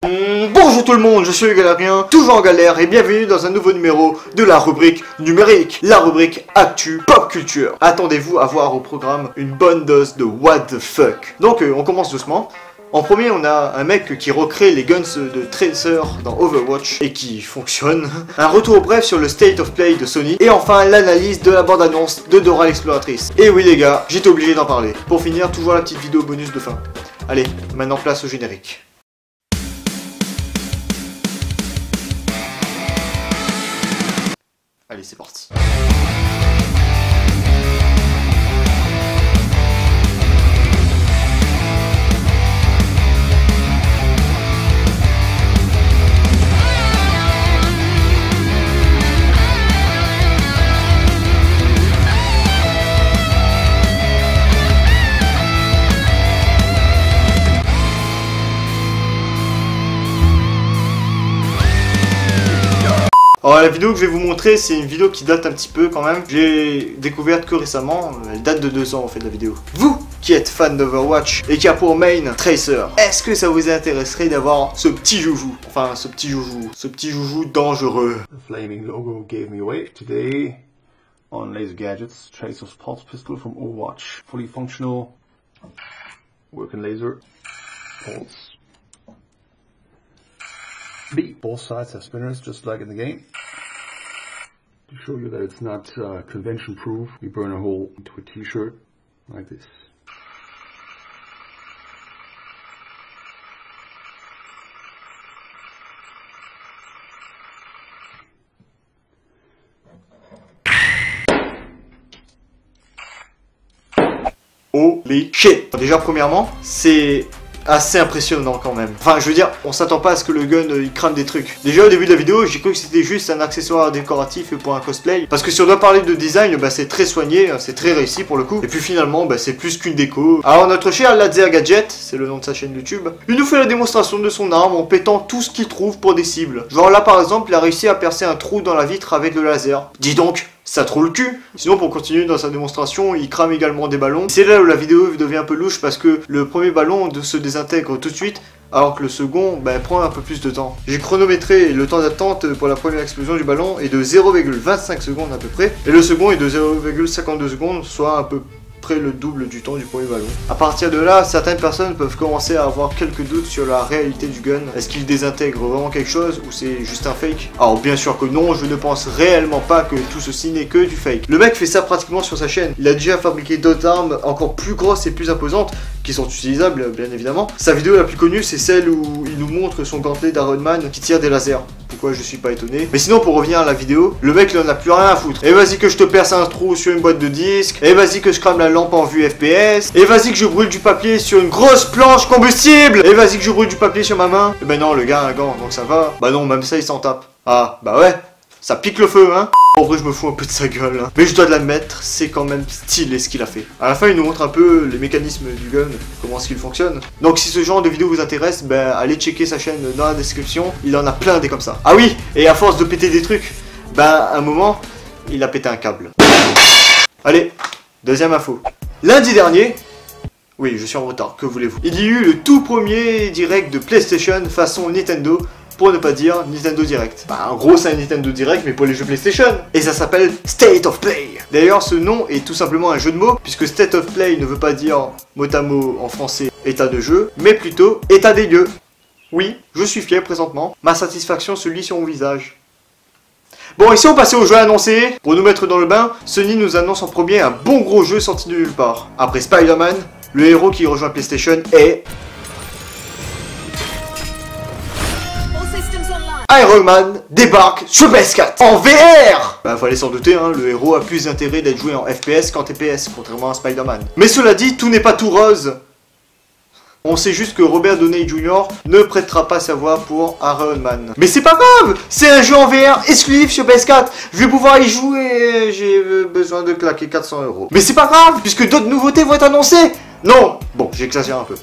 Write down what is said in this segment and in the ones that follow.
Bonjour tout le monde, je suis le Galérien, toujours en galère et bienvenue dans un nouveau numéro de la rubrique numérique, la rubrique Actu Pop Culture. Attendez-vous à voir au programme une bonne dose de what the fuck. Donc on commence doucement. En premier, on a un mec qui recrée les guns de Tracer dans Overwatch et qui fonctionne. Un retour bref sur le State of Play de Sony. Et enfin, l'analyse de la bande-annonce de Dora l'exploratrice. Et oui les gars, j'étais obligé d'en parler. Pour finir, toujours la petite vidéo bonus de fin. Allez, maintenant place au générique. Allez, c'est parti. Alors la vidéo que je vais vous montrer, c'est une vidéo qui date un petit peu quand même. J'ai découverte que récemment, elle date de 2 ans en fait la vidéo. Vous qui êtes fan d'Overwatch et qui a pour main Tracer, est-ce que ça vous intéresserait d'avoir ce petit joujou? Enfin ce petit joujou dangereux. The flaming logo gave me away. Today on Laser Gadgets, Tracer's pulse pistol from Overwatch. Fully functional, working laser, pulse. B. Both sides have spinners just like in the game. To show you that it's not convention proof, we burn a hole into a t-shirt like this. Holy shit! Déjà premièrement, c'est assez impressionnant quand même. Enfin, je veux dire, on s'attend pas à ce que le gun il crame des trucs. Déjà au début de la vidéo, j'ai cru que c'était juste un accessoire décoratif pour un cosplay. Parce que si on doit parler de design, bah, c'est très soigné, c'est très réussi pour le coup. Et puis finalement, bah, c'est plus qu'une déco. Alors notre cher Laser Gadget, c'est le nom de sa chaîne YouTube, il nous fait la démonstration de son arme en pétant tout ce qu'il trouve pour des cibles. Genre là par exemple, il a réussi à percer un trou dans la vitre avec le laser. Dis donc, ça trouve le cul. Sinon pour continuer dans sa démonstration, il crame également des ballons. C'est là où la vidéo devient un peu louche parce que le premier ballon se désintègre tout de suite alors que le second prend un peu plus de temps. J'ai chronométré le temps d'attente pour la première explosion du ballon est de 0,25 secondes à peu près et le second est de 0,52 secondes, soit un peu près le double du temps du premier ballon. À partir de là, certaines personnes peuvent commencer à avoir quelques doutes sur la réalité du gun. Est-ce qu'il désintègre vraiment quelque chose ou c'est juste un fake? Alors bien sûr que non, je ne pense réellement pas que tout ceci n'est que du fake. Le mec fait ça pratiquement sur sa chaîne. Il a déjà fabriqué d'autres armes encore plus grosses et plus imposantes qui sont utilisables bien évidemment. Sa vidéo la plus connue c'est celle où il nous montre son gantelet d'Iron Man qui tire des lasers. Pourquoi je suis pas étonné. Mais sinon pour revenir à la vidéo, le mec il en a plus rien à foutre. Et vas-y que je te perce un trou sur une boîte de disques. Et vas-y que je crame la lampe en vue FPS. Et vas-y que je brûle du papier sur une grosse planche combustible. Et vas-y que je brûle du papier sur ma main. Et ben non, le gars a un gant donc ça va. Bah non, même ça il s'en tape. Ah bah ouais, ça pique le feu hein. En vrai je me fous un peu de sa gueule hein. Mais je dois l'admettre, c'est quand même stylé ce qu'il a fait. À la fin il nous montre un peu les mécanismes du gun, comment est-ce qu'il fonctionne. Donc si ce genre de vidéo vous intéresse, allez checker sa chaîne dans la description. Il en a plein des comme ça. Ah oui, et à force de péter des trucs, à un moment, il a pété un câble. Allez, deuxième info. Lundi dernier, oui je suis en retard, que voulez-vous, il y a eu le tout premier direct de PlayStation façon Nintendo. Pour ne pas dire Nintendo Direct. En gros c'est un Nintendo Direct mais pour les jeux PlayStation. Et ça s'appelle State of Play. D'ailleurs ce nom est tout simplement un jeu de mots puisque State of Play ne veut pas dire mot à mot en français état de jeu, mais plutôt état des lieux. Oui, je suis fier présentement. Ma satisfaction se lit sur mon visage. Bon, ici on passe au jeu annoncé. Pour nous mettre dans le bain, Sony nous annonce en premier un bon gros jeu sorti de nulle part. Après Spider-Man, le héros qui rejoint PlayStation est Iron Man débarque sur PS4 en VR. Fallait s'en douter, hein, le héros a plus d'intérêt d'être joué en FPS qu'en TPS, contrairement à Spider-Man. Mais cela dit, tout n'est pas tout rose. On sait juste que Robert Downey Jr. ne prêtera pas sa voix pour Iron Man. Mais c'est pas grave, c'est un jeu en VR exclusif sur PS4. Je vais pouvoir y jouer, j'ai besoin de claquer 400 €. Mais c'est pas grave, puisque d'autres nouveautés vont être annoncées. Non, bon, j'exagère un peu.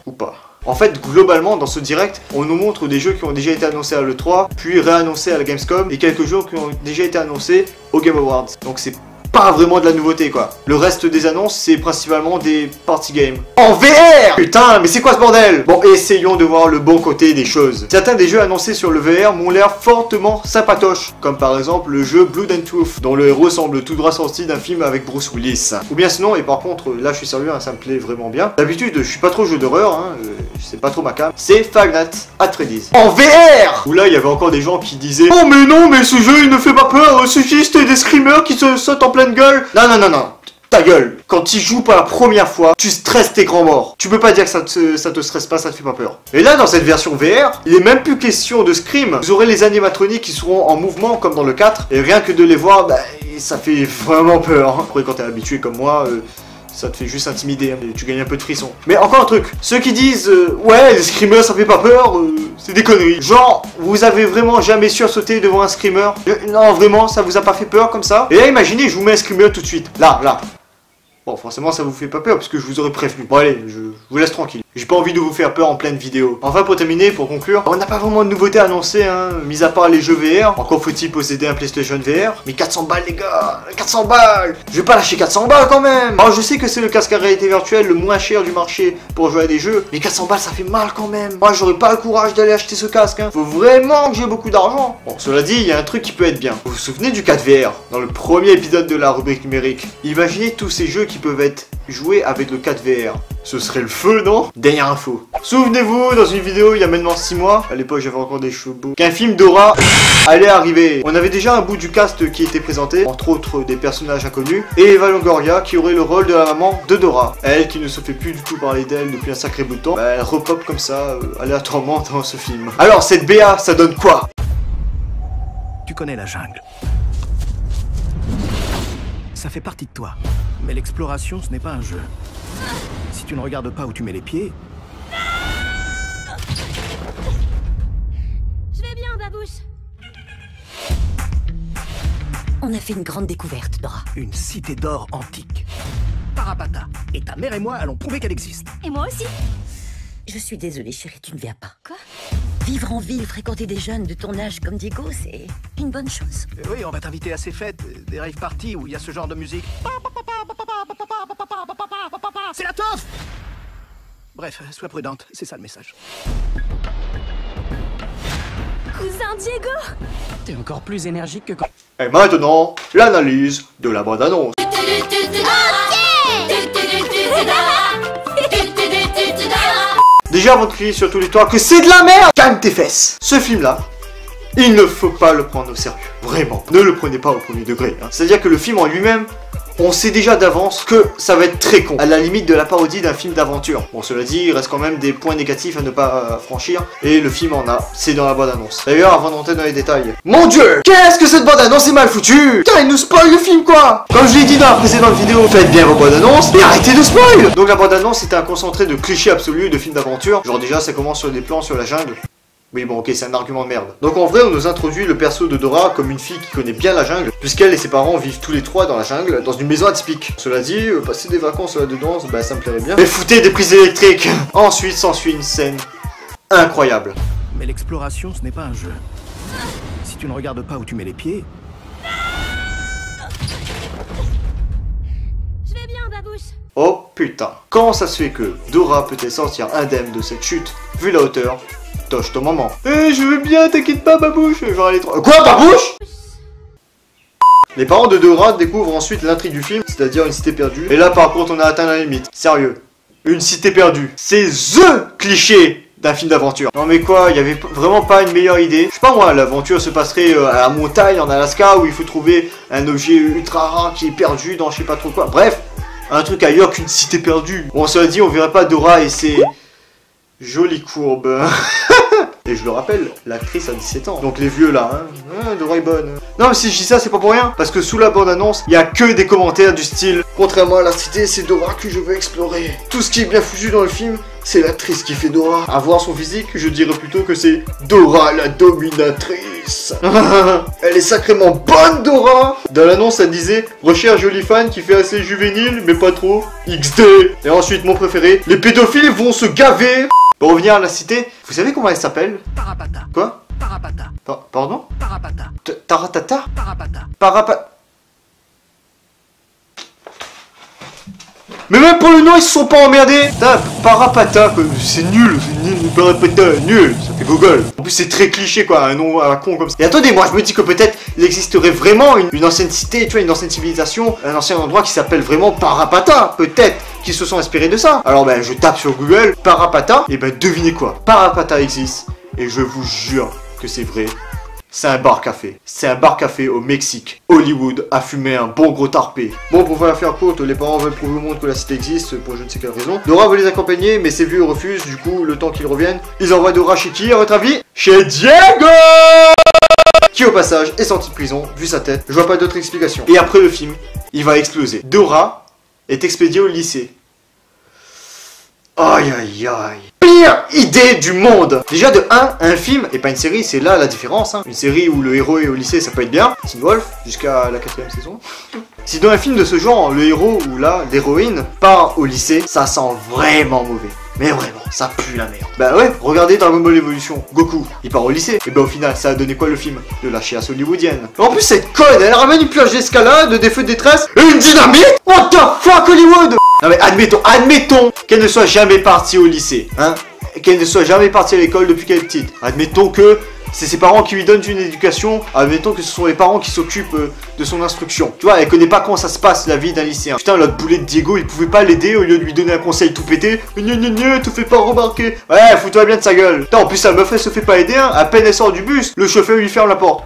Ou pas. En fait, globalement, dans ce direct, on nous montre des jeux qui ont déjà été annoncés à l'E3, puis réannoncés à la Gamescom, et quelques jeux qui ont déjà été annoncés au Game Awards. Donc c'est pas vraiment de la nouveauté quoi. Le reste des annonces c'est principalement des party games. En VR! Putain, mais c'est quoi ce bordel? Bon, essayons de voir le bon côté des choses. Certains des jeux annoncés sur le VR m'ont l'air fortement sympatoches, comme par exemple le jeu Blood and Truth, dont le héros semble tout droit sorti d'un film avec Bruce Willis. Ou bien sinon, et par contre, là je suis sérieux, hein, ça me plaît vraiment bien. D'habitude, je suis pas trop jeu d'horreur, hein, c'est pas trop ma cam. C'est Five Nights at Freddy's. En VR! Où là, il y avait encore des gens qui disaient « Oh mais non, mais ce jeu il ne fait pas peur, c'est juste des screamers qui se sautent en pleine gueule. » Non, non, non, non. Ta gueule, quand tu joues pour la première fois, tu stresses tes grands morts. Tu peux pas dire que ça te stresse pas, ça te fait pas peur. Et là, dans cette version VR, il est même plus question de scream. Vous aurez les animatroniques qui seront en mouvement comme dans le 4. Et rien que de les voir, bah, ça fait vraiment peur. Après, quand t'es habitué comme moi, ça te fait juste intimider, hein, et tu gagnes un peu de frisson. Mais encore un truc, ceux qui disent ouais, les screamers ça fait pas peur, c'est des conneries. Genre, vous avez vraiment jamais sursauté devant un screamer? Non, vraiment, ça vous a pas fait peur comme ça? Et là, imaginez, je vous mets un screamer tout de suite. Là. Bon, forcément, ça vous fait pas peur parce que je vous aurais prévenu. Bon, allez, je vous laisse tranquille. J'ai pas envie de vous faire peur en pleine vidéo. Enfin, pour terminer, pour conclure, on n'a pas vraiment de nouveautés annoncées, hein, mis à part les jeux VR. Encore faut-il posséder un PlayStation VR. Mais 400 balles, les gars, 400 balles. Je vais pas lâcher 400 balles quand même. Alors, je sais que c'est le casque à réalité virtuelle le moins cher du marché pour jouer à des jeux. Mais 400 balles, ça fait mal quand même. Moi, j'aurais pas le courage d'aller acheter ce casque, hein. Faut vraiment que j'ai beaucoup d'argent. Bon, cela dit, il y a un truc qui peut être bien. Vous vous souvenez du 4VR dans le premier épisode de la rubrique numérique? Imaginez tous ces jeux qui peuvent être joués avec le 4VR. Ce serait le feu, non? Dernière info. Souvenez-vous, dans une vidéo il y a maintenant 6 mois, à l'époque j'avais encore des cheveux beaux, qu'un film Dora allait arriver. On avait déjà un bout du cast qui était présenté, entre autres des personnages inconnus, et Eva Longoria qui aurait le rôle de la maman de Dora. Elle qui ne se fait plus du tout parler d'elle depuis un sacré bout de temps, bah, elle repop comme ça, aléatoirement dans ce film. Alors cette BA, ça donne quoi? Tu connais la jungle. Ça fait partie de toi. Mais l'exploration, ce n'est pas un jeu. Si tu ne regardes pas où tu mets les pieds... Je vais bien, Babouche. On a fait une grande découverte, Dora. Une cité d'or antique. Parapata. Et ta mère et moi allons prouver qu'elle existe. Et moi aussi. Je suis désolée, chérie, tu ne viens pas. Quoi? Vivre en ville, fréquenter des jeunes de ton âge comme Diego, c'est une bonne chose. Oui, on va t'inviter à ces fêtes, des rave parties où il y a ce genre de musique. C'est la teuf! Bref, sois prudente, c'est ça le message. Cousin Diego! T'es encore plus énergique que quand... Et maintenant, l'analyse de la bande-annonce. Déjà avant de crier sur tous les toits que c'est de la merde, calme tes fesses. Ce film-là, il ne faut pas le prendre au sérieux. Vraiment, ne le prenez pas au premier degré. Hein. C'est-à-dire que le film en lui-même, on sait déjà d'avance que ça va être très con, à la limite de la parodie d'un film d'aventure. Bon, cela dit, il reste quand même des points négatifs à ne pas franchir, et le film en a, c'est dans la bande-annonce. D'ailleurs, avant d'entrer dans les détails, mon dieu, qu'est-ce que cette bande-annonce est mal foutue! Putain, il nous spoil le film, quoi! Comme je l'ai dit dans la précédente vidéo, faites bien vos bandes-annonces, et arrêtez de spoil! Donc la bande-annonce était un concentré de clichés absolus de films d'aventure, genre déjà, ça commence sur des plans sur la jungle. Oui bon ok, c'est un argument de merde. Donc en vrai on nous introduit le perso de Dora comme une fille qui connaît bien la jungle, puisqu'elle et ses parents vivent tous les trois dans la jungle, dans une maison atypique. Cela dit, passer des vacances là-dedans, bah ça me plairait bien. Mais foutez des prises électriques. Ensuite s'ensuit une scène incroyable. Mais l'exploration, ce n'est pas un jeu. Si tu ne regardes pas où tu mets les pieds... Je vais bien, Babouche. Oh putain. Comment ça se fait que Dora peut-elle sortir indemne de cette chute, vu la hauteur? Toche ton maman. Eh, je veux bien, t'inquiète pas, Babouche. Genre les trois. Quoi, Babouche? Les parents de Dora découvrent ensuite l'intrigue du film, c'est-à-dire une cité perdue. Et là, par contre, on a atteint la limite. Sérieux. Une cité perdue. C'est THE cliché d'un film d'aventure. Non mais quoi, il y avait vraiment pas une meilleure idée. Je sais pas moi, l'aventure se passerait à la montagne en Alaska où il faut trouver un objet ultra rare qui est perdu dans je sais pas trop quoi. Bref, un truc ailleurs qu'une cité perdue. Bon, cela dit, on verrait pas Dora et ses jolies courbes. Et je le rappelle, l'actrice a 17 ans. Donc les vieux là, hein, Dora est bonne. Non mais si je dis ça, c'est pas pour rien. Parce que sous la bande-annonce, il y a que des commentaires du style contrairement à la cité, c'est Dora que je veux explorer. Tout ce qui est bien foutu dans le film, c'est l'actrice qui fait Dora. À voir son physique, je dirais plutôt que c'est Dora la dominatrice. Elle est sacrément bonne, Dora. Dans l'annonce, ça disait recherche jolie fan qui fait assez juvénile, mais pas trop. XD. Et ensuite, mon préféré, les pédophiles vont se gaver. Pour revenir à la cité, vous savez comment elle s'appelle? Parapata. Quoi? Parapata. Pardon? Parapata. Taratata? Parapata. Parapa... Mais même pour le nom, ils se sont pas emmerdés. Putain, Parapata, c'est nul. Parapata, nul. Ça fait Google. En plus, c'est très cliché, quoi. Un nom à la con comme ça. Et attendez, moi, je me dis que peut-être il existerait vraiment une ancienne cité, tu vois, une ancienne civilisation, un ancien endroit qui s'appelle vraiment Parapata. Peut-être qu'ils se sont inspirés de ça. Alors, ben, je tape sur Google Parapata. Et ben, devinez quoi. Parapata existe. Et je vous jure que c'est vrai. C'est un bar-café. C'est un bar-café au Mexique. Hollywood a fumé un bon gros tarpé. Bon, pour la faire courte, les parents veulent prouver au monde que la cité existe, pour je ne sais quelle raison. Dora veut les accompagner, mais ses vieux refusent. Du coup, le temps qu'ils reviennent, ils envoient Dora chez qui, à votre avis? Chez Diego! Qui, au passage, est sorti de prison, vu sa tête. Je vois pas d'autre explication. Et après le film, il va exploser. Dora est expédiée au lycée. Aïe aïe aïe. Pire idée du monde. Déjà de 1 film et pas une série, c'est là la différence hein. Une série où le héros est au lycée, ça peut être bien. Teen Wolf jusqu'à la 4e saison. Si dans un film de ce genre, le héros ou là l'héroïne part au lycée, ça sent vraiment mauvais. Mais vraiment, ça pue la merde. Bah ouais, regardez Dragon Ball Evolution. Goku, il part au lycée. Et bah au final, ça a donné quoi le film? De la chiasse hollywoodienne. En plus, cette conne, elle ramène une planche d'escalade, des feux de détresse et une dynamite. What the fuck Hollywood? Non mais admettons qu'elle ne soit jamais partie au lycée, hein. Qu'elle ne soit jamais partie à l'école depuis qu'elle est petite. Admettons que c'est ses parents qui lui donnent une éducation. Admettons que ce sont les parents qui s'occupent de son instruction. Tu vois, elle connaît pas comment ça se passe la vie d'un lycéen. Putain, l'autre boulet de Diego, il pouvait pas l'aider au lieu de lui donner un conseil tout pété. Te fais pas remarquer. Ouais, fous-toi bien de sa gueule. Putain, en plus, sa meuf, elle se fait pas aider, hein. À peine elle sort du bus, le chauffeur lui ferme la porte.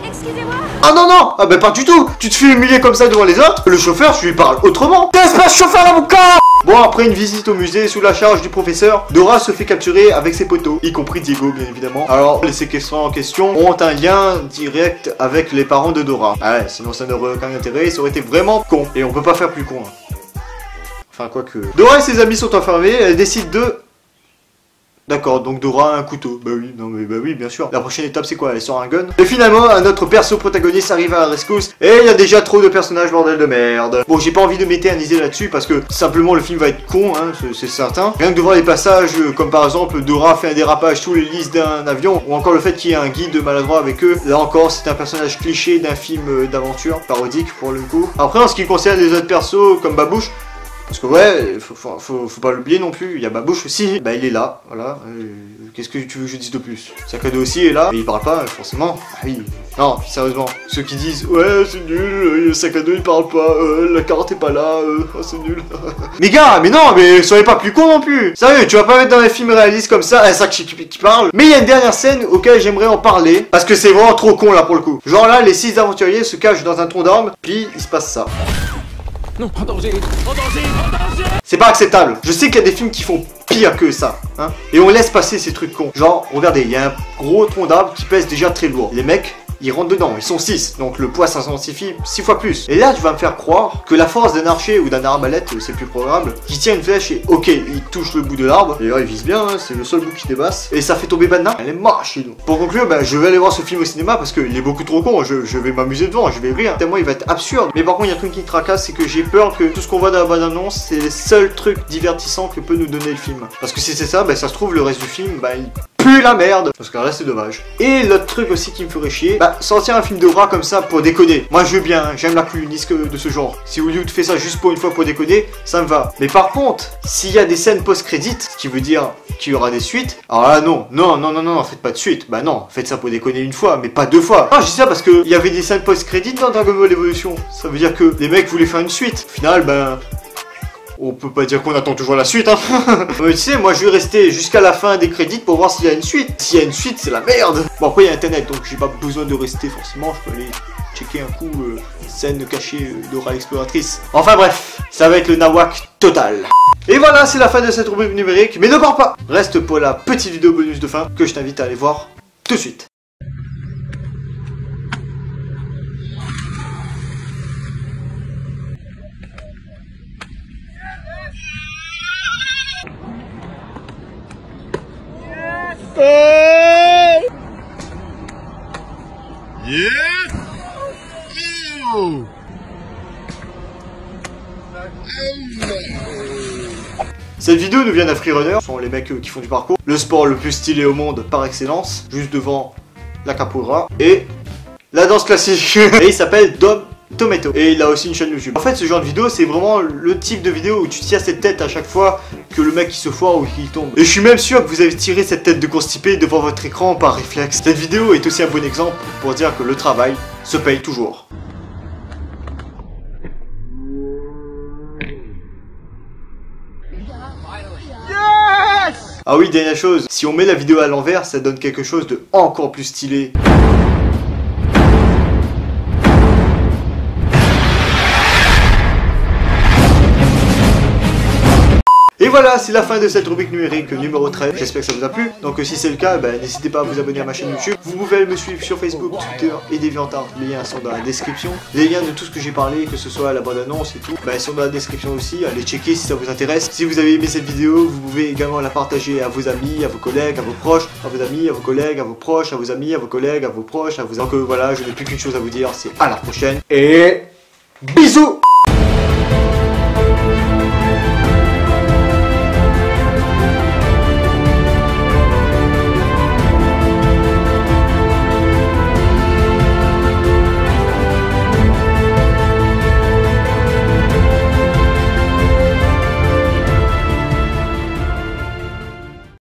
Excusez-moi. Ah non, non. Ah bah pas du tout. Tu te fais humilier comme ça devant les autres. Le chauffeur, tu lui parles autrement. T'es pas chauffeur à mon corps. Bon, après une visite au musée sous la charge du professeur, Dora se fait capturer avec ses potos, y compris Diego bien évidemment. Alors, les séquestrants en question ont un lien direct avec les parents de Dora. Ah ouais, sinon ça n'aurait aucun intérêt, ça aurait été vraiment con. Et on peut pas faire plus con. Hein. Enfin, quoique... Dora et ses amis sont enfermés, elle décide de... D'accord, donc Dora a un couteau. Bah oui, non mais bah oui, bien sûr. La prochaine étape c'est quoi? Elle sort un gun. Et finalement, notre perso protagoniste arrive à la rescousse. Et il y a déjà trop de personnages, bordel de merde. Bon, j'ai pas envie de m'éterniser là-dessus parce que simplement le film va être con, hein, c'est certain. Rien que de voir les passages comme par exemple Dora fait un dérapage sous l'hélice d'un avion, ou encore le fait qu'il y ait un guide maladroit avec eux. Là encore, c'est un personnage cliché d'un film d'aventure, parodique pour le coup. Après, en ce qui concerne les autres persos comme Babouche, parce que ouais, faut pas l'oublier non plus, il y a Babouche aussi, bah il est là, voilà, qu'est-ce que tu veux que je dise de plus? Sac à dos aussi est là, mais il parle pas, forcément, ah oui, non, sérieusement, ceux qui disent, ouais c'est nul, le sac à dos il parle pas, la carotte est pas là, oh, c'est nul. Mais gars, mais non, mais soyez pas plus con non plus, sérieux, tu vas pas mettre dans les films réalistes comme ça un sac qui parle. Mais il y a une dernière scène auquel j'aimerais en parler, parce que c'est vraiment trop con là pour le coup. Genre là, les 6 aventuriers se cachent dans un tronc d'arbre, puis il se passe ça. Non, en danger, en danger, en danger. C'est pas acceptable. Je sais qu'il y a des films qui font pire que ça, hein. Et on laisse passer ces trucs cons. Genre, regardez, il y a un gros tronc d'arbre qui pèse déjà très lourd. Les mecs, ils rentrent dedans, ils sont 6, donc le poids s'intensifie 6 fois plus. Et là, tu vas me faire croire que la force d'un archer ou d'un arbalète, c'est plus probable, qui tient une flèche et ok, il touche le bout de l'arbre. D'ailleurs, il vise bien, hein, c'est le seul bout qui dépasse. Et ça fait tomber Banana, elle est morte chez nous. Pour conclure, bah, je vais aller voir ce film au cinéma parce qu'il est beaucoup trop con. Je vais m'amuser devant, je vais rire. Tellement il va être absurde. Mais par contre, il y a un truc qui me tracasse, c'est que j'ai peur que tout ce qu'on voit dans la bande-annonce, c'est les seuls trucs divertissants que peut nous donner le film. Parce que si c'est ça, bah, ça se trouve, le reste du film, bah, il pue la merde. Parce que là, c'est dommage. Et l'autre truc aussi qui me ferait chier, bah, sortir un film d'horreur comme ça pour déconner. Moi, je veux bien, hein, j'aime la clunisque de ce genre. Si Hollywood fait ça juste pour une fois pour déconner, ça me va. Mais par contre, s'il y a des scènes post-crédit, ce qui veut dire qu'il y aura des suites, alors là, non, faites pas de suite. Bah non, faites ça pour déconner une fois, mais pas 2 fois. Ah, je dis ça parce que il y avait des scènes post-crédit dans Dragon Ball Evolution. Ça veut dire que les mecs voulaient faire une suite. Au final, ben... on peut pas dire qu'on attend toujours la suite, hein. Mais tu sais, moi je vais rester jusqu'à la fin des crédits pour voir s'il y a une suite. S'il y a une suite, c'est la merde. Bon, après il y a internet, donc j'ai pas besoin de rester forcément. Je peux aller checker un coup scène cachée d'Dora l'exploratrice. Enfin bref, ça va être le nawak total. Et voilà, c'est la fin de cette rubrique numérique. Mais ne pars pas, reste pour la petite vidéo bonus de fin que je t'invite à aller voir tout de suite. Cette vidéo nous vient d'un freerunner, ce sont les mecs qui font du parcours, le sport le plus stylé au monde par excellence, juste devant la capoeira et la danse classique. Et il s'appelle Dom Tomato. Et il a aussi une chaîne YouTube. En fait, ce genre de vidéo, c'est vraiment le type de vidéo où tu tires cette tête à chaque fois que le mec il se foire ou qu'il tombe. Et je suis même sûr que vous avez tiré cette tête de constipé devant votre écran par réflexe. Cette vidéo est aussi un bon exemple pour dire que le travail se paye toujours. Ah oui, dernière chose, si on met la vidéo à l'envers, ça donne quelque chose de encore plus stylé. Et voilà, c'est la fin de cette rubrique numérique numéro 13. J'espère que ça vous a plu. Donc si c'est le cas, n'hésitez pas à vous abonner à ma chaîne YouTube. Vous pouvez me suivre sur Facebook, Twitter et DeviantArt. Les liens sont dans la description. Les liens de tout ce que j'ai parlé, que ce soit la bande-annonce et tout, sont dans la description aussi. Allez checker si ça vous intéresse. Si vous avez aimé cette vidéo, vous pouvez également la partager à vos amis, à vos collègues, à vos proches, à vos amis, à vos collègues, à vos proches, à vos amis, à vos collègues, à vos proches, à vos... Donc voilà, je n'ai plus qu'une chose à vous dire, c'est à la prochaine. Et bisous.